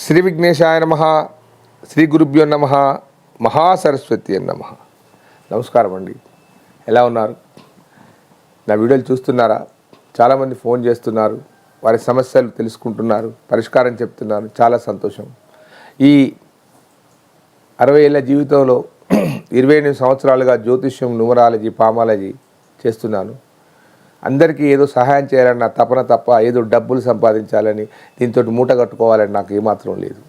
శ్రీ విఘ్నేశాయ నమః. శ్రీ గురుభ్యో నమః. మహాసరస్వతి నమః. నమస్కారం అండి. ఎలా ఉన్నారు? నా వీడియోలు చూస్తున్నారా? చాలామంది ఫోన్ చేస్తున్నారు, వారి సమస్యలు తెలుసుకుంటున్నారు, పరిష్కారం చెప్తున్నారు. చాలా సంతోషం. ఈ 60 ఏళ్ళ జీవితంలో 28 సంవత్సరాలుగా జ్యోతిష్యం, న్యూమరాలజీ, పామాలజీ చేస్తున్నాను. అందరికీ ఏదో సహాయం చేయాలన్న తపన తప్ప ఏదో డబ్బులు సంపాదించాలని, దీంతో మూట కట్టుకోవాలని నాకు ఏమాత్రం లేదు.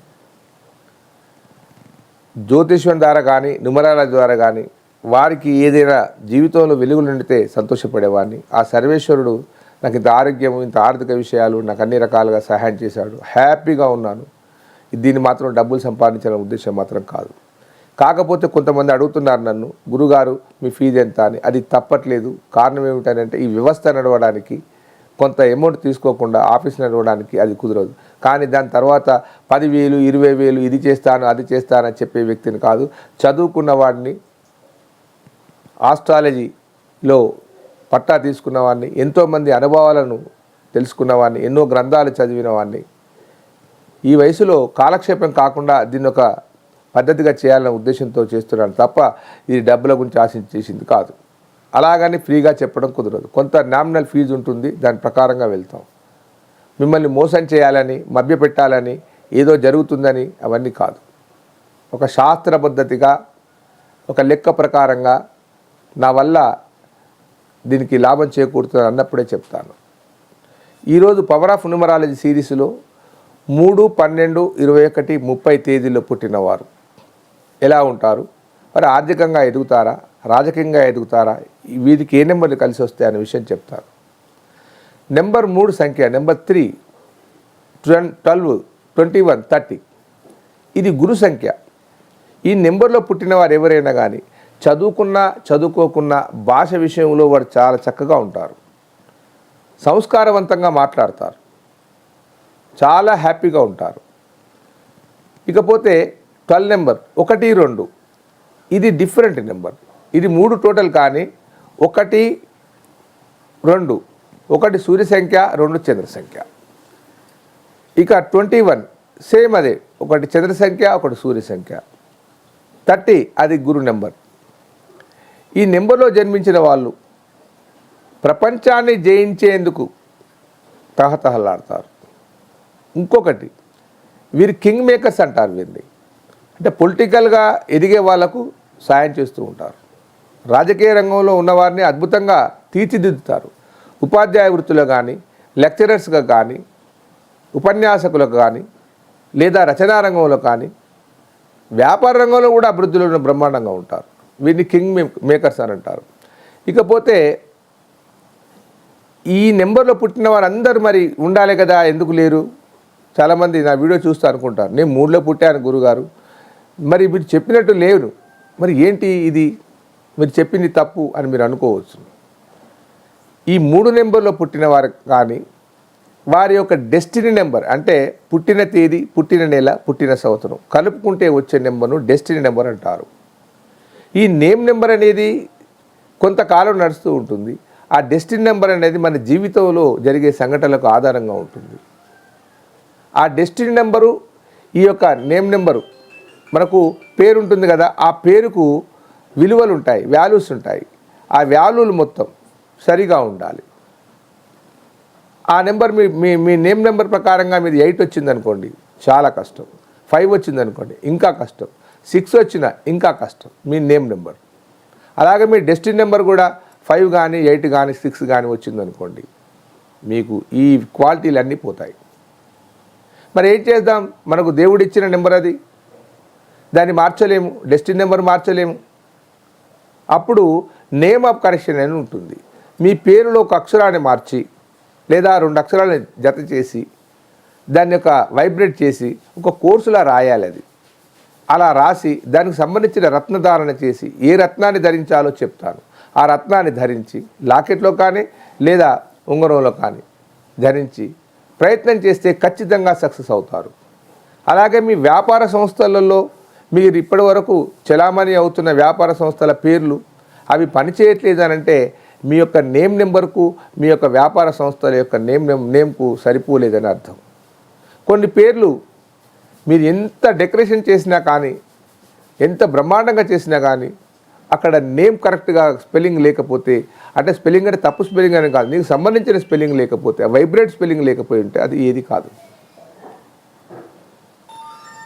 జ్యోతిష్యం ద్వారా కానీ, న్యూమరాలజీ ద్వారా కానీ వారికి ఏదైనా జీవితంలో వెలుగులు నిండితే సంతోషపడేవాడిని. ఆ సర్వేశ్వరుడు నాకు ఇంత ఆరోగ్యం, ఇంత ఆర్థిక విషయాలు నాకు అన్ని రకాలుగా సహాయం చేశాడు. హ్యాపీగా ఉన్నాను. దీన్ని మాత్రం డబ్బులు సంపాదించాలనే ఉద్దేశం మాత్రం కాదు. కాకపోతే కొంతమంది అడుగుతున్నారు నన్ను, గురుగారు మీ ఫీజు ఎంత అని. అది తప్పట్లేదు. కారణం ఏమిటంటే ఈ వ్యవస్థ నడవడానికి కొంత అమౌంట్ తీసుకోకుండా ఆఫీస్ నడవడానికి అది కుదరదు. కానీ దాని తర్వాత 10,000, 20,000 ఇది చేస్తాను, అది చేస్తానని చెప్పే వ్యక్తిని కాదు. చదువుకున్న వాడిని, ఆస్ట్రాలజీలో పట్టా తీసుకున్న వాడిని, ఎంతోమంది అనుభవాలను తెలుసుకున్న వాడిని, ఎన్నో గ్రంథాలు చదివిన వాడిని, ఈ వయసులో కాలక్షేపం కాకుండా దీన్ని ఒక పద్ధతిగా చేయాలనే ఉద్దేశంతో చేస్తున్నాను తప్ప ఇది డబ్బుల గురించి ఆశించి చేసింది కాదు. అలాగని ఫ్రీగా చెప్పడం కుదరదు. కొంత నామినల్ ఫీజు ఉంటుంది, దాని ప్రకారంగా వెళ్తాం. మిమ్మల్ని మోసం చేయాలని, మభ్యపెట్టాలని, ఏదో జరుగుతుందని అవన్నీ కాదు. ఒక శాస్త్ర పద్ధతిగా, ఒక లెక్క ప్రకారంగా నా వల్ల దీనికి లాభం చేకూరుతుంది అన్నప్పుడే చెప్తాను. ఈరోజు పవర్ ఆఫ్ న్యూమరాలజీ సిరీస్లో 3, 12, 21, 30 తేదీల్లో పుట్టినవారు ఎలా ఉంటారు, మరి ఆర్థికంగా ఎదుగుతారా, రాజకీయంగా ఎదుగుతారా, వీరికి ఏ నెంబర్లు కలిసి వస్తాయి అనే విషయం చెప్తారు. నెంబర్ 3 సంఖ్య, నెంబర్ 3, 12, 21, 30 ఇది గురు సంఖ్య. ఈ నెంబర్లో పుట్టిన వారు ఎవరైనా కానీ చదువుకున్నా చదువుకోకున్నా భాష విషయంలో వారు చాలా చక్కగా ఉంటారు, సంస్కారవంతంగా మాట్లాడతారు, చాలా హ్యాపీగా ఉంటారు. ఇకపోతే 12 నెంబర్ 1, 2 ఇది డిఫరెంట్ నెంబర్. ఇది 3 టోటల్ కానీ 1, 2 1 సూర్య సంఖ్య, 2 చంద్ర సంఖ్య. ఇక 21 సేమ్ అదే, 1 చంద్ర సంఖ్య, 1 సూర్య సంఖ్య. 30 అది గురు నెంబర్. ఈ నెంబర్లో జన్మించిన వాళ్ళు ప్రపంచాన్ని జయించేందుకు తహతహలాడతారు. ఇంకొకటి, వీరు కింగ్ మేకర్స్ అంటారు. వీరిని అంటే పొలిటికల్గా ఎదిగే వాళ్లకు సాయం చేస్తూ ఉంటారు. రాజకీయ రంగంలో ఉన్నవారిని అద్భుతంగా తీర్చిదిద్దుతారు. ఉపాధ్యాయ వృత్తిలో కానీ, లెక్చరర్స్గా కానీ, ఉపన్యాసకులకు కానీ, లేదా రచనా రంగంలో కానీ, వ్యాపార రంగంలో కూడా అభివృద్ధిలో బ్రహ్మాండంగా ఉంటారు. వీరిని కింగ్ మేకర్స్ అని అంటారు. ఇకపోతే ఈ నెంబర్లో పుట్టిన వారందరూ మరి ఉండాలి కదా, ఎందుకు లేరు? చాలామంది నా వీడియో చూస్తూ అనుకుంటారు, నేను 3లో పుట్టాను గురుగారు, మరి మీరు చెప్పినట్టు లేరు, మరి ఏంటి ఇది, మీరు చెప్పింది తప్పు అని మీరు అనుకోవచ్చు. ఈ 3 నెంబర్లో పుట్టిన వారు కానీ వారి యొక్క డెస్టినీ నెంబర్ అంటే పుట్టిన తేదీ, పుట్టిన నెల, పుట్టిన సంవత్సరం కలుపుకుంటే వచ్చే నెంబర్ను డెస్టినీ నెంబర్ అంటారు. ఈ నేమ్ నెంబర్ అనేది కొంతకాలం నడుస్తూ ఉంటుంది. ఆ డెస్టినీ నెంబర్ అనేది మన జీవితంలో జరిగే సంఘటనలకు ఆధారంగా ఉంటుంది. ఆ డెస్టినీ నెంబరు, ఈ యొక్క నేమ్ నెంబరు, మనకు పేరు ఉంటుంది కదా, ఆ పేరుకు విలువలు ఉంటాయి, వాల్యూస్ ఉంటాయి. ఆ వాల్యూలు మొత్తం సరిగా ఉండాలి. ఆ నెంబర్ మీ నేమ్ నెంబర్ ప్రకారంగా మీది 8 వచ్చిందనుకోండి, చాలా కష్టం. 5 వచ్చిందనుకోండి, ఇంకా కష్టం. 6 వచ్చినా ఇంకా కష్టం మీ నేమ్ నెంబర్. అలాగే మీ డెస్టినీ నెంబర్ కూడా 5 కానీ, 8 కానీ, 6 కానీ వచ్చిందనుకోండి, మీకు ఈ క్వాలిటీలు అన్నీ పోతాయి. మరి ఏం చేద్దాం? మనకు దేవుడు ఇచ్చిన నెంబర్ అది, దాన్ని మార్చలేము, డెస్టినీ నెంబర్ మార్చలేము. అప్పుడు నేమ్ ఆఫ్ కరెక్షన్ అని ఉంటుంది. మీ పేరులో ఒక అక్షరాన్ని మార్చి లేదా 2 అక్షరాలను జత చేసి దాన్ని ఒక వైబ్రేట్ చేసి ఒక కోర్సులా రాయాలి. అది అలా రాసి దానికి సంబంధించిన రత్నధారణ చేసి ఏ రత్నాన్ని ధరించాలో చెప్తాను. ఆ రత్నాన్ని ధరించి లాకెట్లో కానీ లేదా ఉంగరంలో కానీ ధరించి ప్రయత్నం చేస్తే ఖచ్చితంగా సక్సెస్ అవుతారు. అలాగే మీ వ్యాపార సంస్థలలో మీరు ఇప్పటి వరకు చలామణి అవుతున్న వ్యాపార సంస్థల పేర్లు అవి పనిచేయట్లేదు అని అంటే మీ యొక్క నేమ్ నెంబర్కు, మీ యొక్క వ్యాపార సంస్థల యొక్క నేమ్కు సరిపోలేదని అర్థం. కొన్ని పేర్లు మీరు ఎంత డెకరేషన్ చేసినా కానీ, ఎంత బ్రహ్మాండంగా చేసినా కానీ అక్కడ నేమ్ కరెక్ట్గా స్పెల్లింగ్ లేకపోతే, అంటే స్పెల్లింగ్ అంటే తప్పు స్పెల్లింగ్ అని కాదు, నీకు సంబంధించిన స్పెల్లింగ్ లేకపోతే, వైబ్రేట్ స్పెల్లింగ్ లేకపోయి ఉంటే అది ఏది కాదు.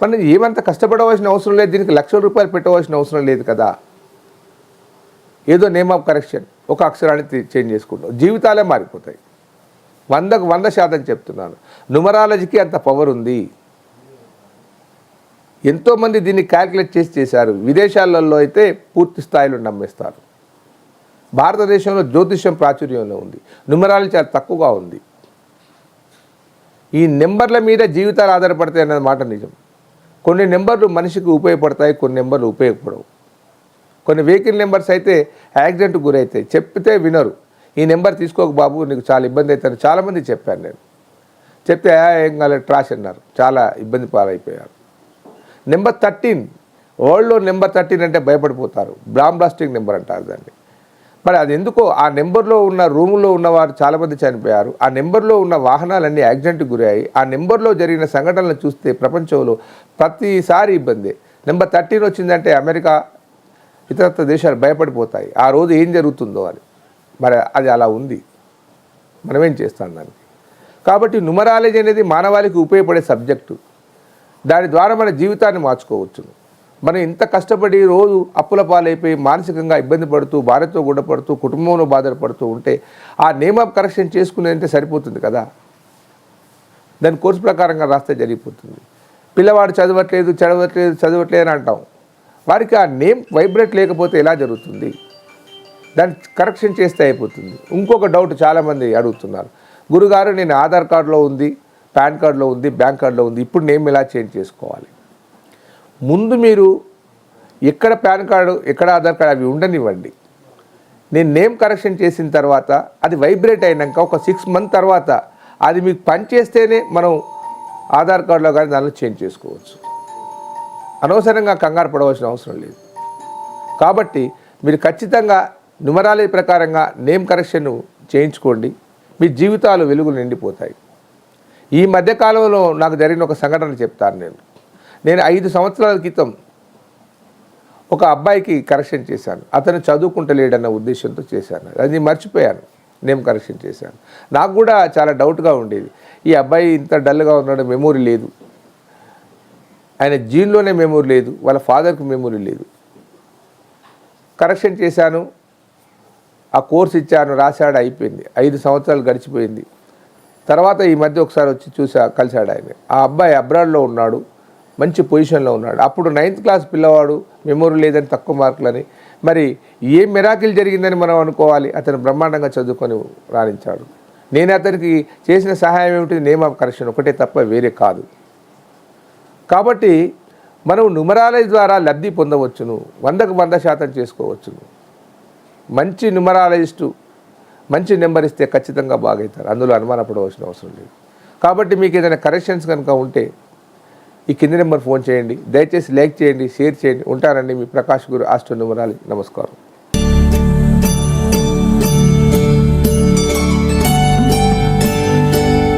మనం ఏమంత కష్టపడవలసిన అవసరం లేదు, దీనికి లక్షల రూపాయలు పెట్టవలసిన అవసరం లేదు కదా. ఏదో నేమ్ ఆఫ్ కరెక్షన్, ఒక అక్షరాన్ని చేంజ్ చేసుకుంటాం, జీవితాలే మారిపోతాయి. 100కు 100% చెప్తున్నాను. న్యూమరాలజీకి అంత పవర్ ఉంది. ఎంతోమంది దీన్ని క్యాల్కులేట్ చేశారు. విదేశాలలో అయితే పూర్తి స్థాయిలో నమ్మేస్తారు. భారతదేశంలో జ్యోతిష్యం ప్రాచుర్యంలో ఉంది, న్యూమరాలజీ చాలా తక్కువగా ఉంది. ఈ నెంబర్ల మీద జీవితాలు ఆధారపడతాయి అన్నది మాట నిజం. కొన్ని నెంబర్లు మనిషికి ఉపయోగపడతాయి, కొన్ని నెంబర్లు ఉపయోగపడవు. కొన్ని వెహికల్ నెంబర్స్ అయితే యాక్సిడెంట్కి గురవుతాయి, చెప్తే వినరు. ఈ నెంబర్ తీసుకోక బాబు, నీకు చాలా ఇబ్బంది అవుతుంది. చాలామంది చెప్పాను నేను. చెప్తే ఏం కాలేదు ట్రాష్ అన్నారు, చాలా ఇబ్బంది పాలైపోయారు. నెంబర్ 13, వరల్డ్లో నెంబర్ 13 అంటే భయపడిపోతారు. బాంబ్ బ్లాస్టింగ్ నెంబర్ అంటారు దాన్ని. మరి అది ఎందుకో, ఆ నెంబర్లో ఉన్న రూములో ఉన్నవారు చాలామంది చనిపోయారు. ఆ నెంబర్లో ఉన్న వాహనాలన్నీ యాక్సిడెంట్కి గురయ్యాయి. ఆ నెంబర్లో జరిగిన సంఘటనలు చూస్తే ప్రపంచంలో ప్రతిసారి ఇబ్బంది. నెంబర్ 13 వచ్చిందంటే అమెరికా, ఇతరత్ర దేశాలు భయపడిపోతాయి, ఆ రోజు ఏం జరుగుతుందో అని. మరి అది అలా ఉంది, మనమేం చేస్తాం దానికి. కాబట్టి న్యూమరాలజీ అనేది మానవాళికి ఉపయోగపడే సబ్జెక్టు. దాని ద్వారా మన జీవితాన్ని మార్చుకోవచ్చు. మనం ఇంత కష్టపడి రోజు అప్పుల పాలైపోయి మానసికంగా ఇబ్బంది పడుతూ, భార్యతో గొడవపడుతూ, కుటుంబంలో బాధపడుతూ ఉంటే ఆ నేమ్ ఆఫ్ కరెక్షన్ చేసుకునేంటే సరిపోతుంది కదా. దాని కోర్సు ప్రకారంగా రాస్తే జరిగిపోతుంది. పిల్లవాడు చదవట్లేదు అని అంటాం. వారికి ఆ నేమ్ వైబ్రేట్ లేకపోతే ఎలా జరుగుతుంది? దాన్ని కరెక్షన్ చేస్తే అయిపోతుంది. ఇంకొక డౌట్ చాలామంది అడుగుతున్నారు, గురుగారు నేను ఆధార్ కార్డులో ఉంది, పాన్ కార్డులో ఉంది, బ్యాంక్ కార్డులో ఉంది, ఇప్పుడు నేమ్ ఎలా చేంజ్ చేసుకోవాలి? ముందు మీరు ఎక్కడ పాన్ కార్డు, ఎక్కడ ఆధార్ కార్డు అవి ఉండనివ్వండి. నేను నేమ్ కరెక్షన్ చేసిన తర్వాత అది వైబ్రేట్ అయినాక ఒక 6 మంత్ తర్వాత అది మీకు పనిచేస్తేనే మనం ఆధార్ కార్డులో కానీ దానిలో చేంజ్ చేసుకోవచ్చు. అనవసరంగా కంగారు పడవలసిన అవసరం లేదు. కాబట్టి మీరు ఖచ్చితంగా న్యూమరాలజీ ప్రకారంగా నేమ్ కరెక్షన్ చేయించుకోండి, మీ జీవితాలు వెలుగులు నిండిపోతాయి. ఈ మధ్యకాలంలో నాకు జరిగిన ఒక సంఘటన చెప్తాను. నేను 5 సంవత్సరాల క్రితం ఒక అబ్బాయికి కరెక్షన్ చేశాను. అతను చదువుకుంటలేడన్న ఉద్దేశంతో చేశాను. అది మర్చిపోయాను, నేమ్ కరెక్షన్ చేశాను. నాకు కూడా చాలా డౌట్గా ఉండేది, ఈ అబ్బాయి ఇంత డల్గా ఉన్నాడు, మెమొరీ లేదు, ఆయన జీన్లోనే మెమొరీ లేదు, వాళ్ళ ఫాదర్కి మెమొరీ లేదు. కరెక్షన్ చేశాను, ఆ కోర్స్ ఇచ్చాను, రాశాడు, అయిపోయింది. 5 సంవత్సరాలు గడిచిపోయింది. తర్వాత ఈ మధ్య ఒకసారి వచ్చి కలిశాడు ఆయన. ఆ అబ్బాయి అబ్రాడ్లో ఉన్నాడు, మంచి పొజిషన్లో ఉన్నాడు. అప్పుడు 9th క్లాస్ పిల్లవాడు, మెమొరీ లేదని, తక్కువ మార్కులని. మరి ఏ మిరాకిల్ జరిగిందని మనం అనుకోవాలి. అతను బ్రహ్మాండంగా చదువుకొని రాణించాడు. నేను అతనికి చేసిన సహాయం ఏమిటి? నేమ్ ఆఫ్ కరెక్షన్ ఒకటే తప్ప వేరే కాదు. కాబట్టి మనం న్యూమరాలజీ ద్వారా లబ్ధి పొందవచ్చును, 100కు 100% చేసుకోవచ్చును. మంచి న్యూమరాలజిస్టు మంచి నెంబర్ ఇస్తే ఖచ్చితంగా బాగవుతారు, అందులో అనుమానపడవలసిన అవసరం లేదు. కాబట్టి మీకు ఏదైనా కరెక్షన్స్ కనుక ఉంటే ఈ కింది నెంబర్ ఫోన్ చేయండి. దయచేసి లైక్ చేయండి, షేర్ చేయండి. ఉంటానండి మీ ప్రకాష్ గురు ఆస్ట్రో న్యూమరాలజీ. నమస్కారం.